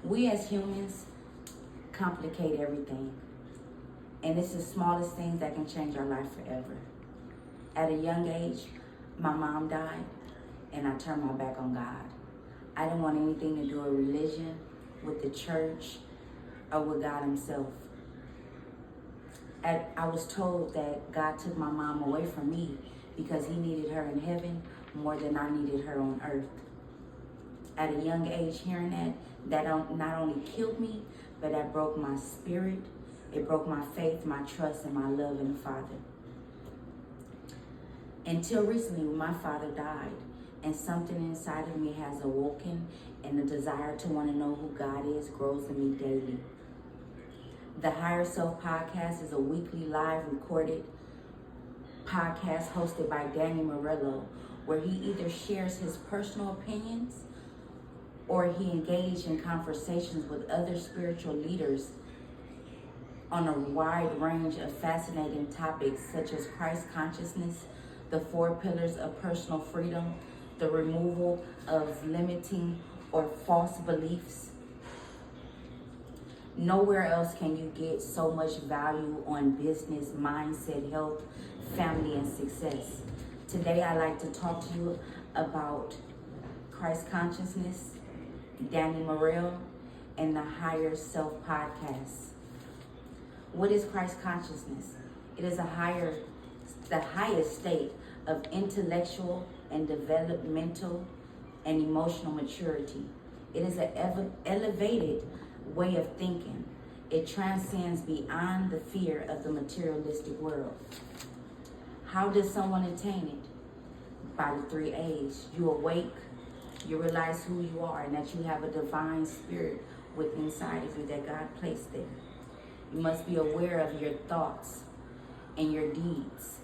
We as humans complicate everything. And it's the smallest things that can change our life forever. At a young age, my mom died and I turned my back on God. I didn't want anything to do with religion, with the church, or with God himself. I was told that God took my mom away from me because he needed her in heaven more than I needed her on earth. At a young age, hearing that not only killed me, but that broke my spirit. It broke my faith, my trust, and my love in the Father. Until recently, when my father died, and something inside of me has awoken, and the desire to want to know who God is grows in me daily. The Higher Self Podcast is a weekly live recorded podcast hosted by Danny Morello, where he either shares his personal opinions or he engaged in conversations with other spiritual leaders on a wide range of fascinating topics such as Christ consciousness, the 4 pillars of personal freedom, the removal of limiting or false beliefs. Nowhere else can you get so much value on business, mindset, health, family, and success. Today, I'd like to talk to you about Christ consciousness, Danny Morel, and the Higher Self Podcast. What is Christ consciousness? It is the highest state of intellectual and developmental and emotional maturity. It is an elevated way of thinking. It transcends beyond the fear of the materialistic world. How does someone attain it? By the 3 A's. You awake, you realize who you are, and that you have a divine spirit within inside of you that God placed there. You must be aware of your thoughts and your deeds.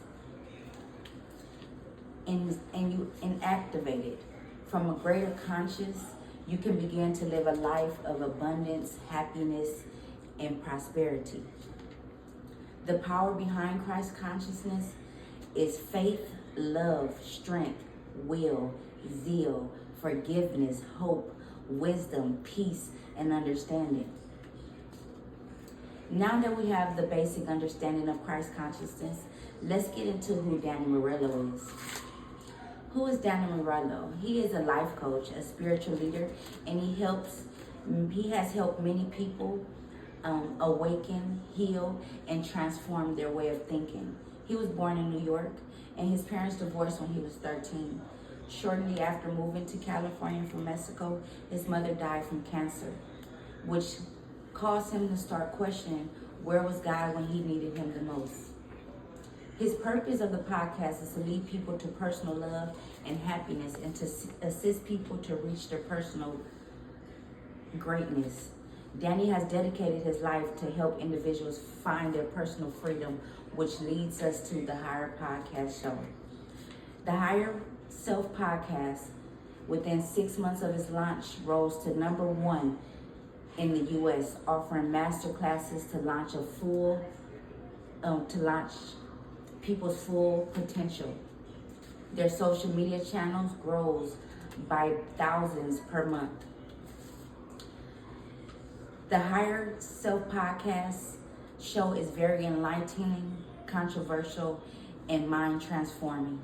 And you inactivate it. From a greater conscience, you can begin to live a life of abundance, happiness, and prosperity. The power behind Christ consciousness is faith, love, strength, will, zeal, forgiveness, hope, wisdom, peace, and understanding. Now that we have the basic understanding of Christ consciousness, let's get into who Danny Morello is. Who is Danny Morello? He is a life coach, a spiritual leader, and he has helped many people awaken, heal, and transform their way of thinking. He was born in New York, and his parents divorced when he was 13. Shortly after moving to California from Mexico, his mother died from cancer, which caused him to start questioning where was God when he needed him the most. His purpose of the podcast is to lead people to personal love and happiness and to assist people to reach their personal greatness. Danny has dedicated his life to help individuals find their personal freedom, which leads us to the Higher Podcast Show. The Higher Self Podcast, within 6 months of its launch, rose to #1 in the U.S., offering master classes to launch people's full potential. Their social media channels grows by thousands per month. The Higher Self Podcast show is very enlightening, controversial, and mind transforming.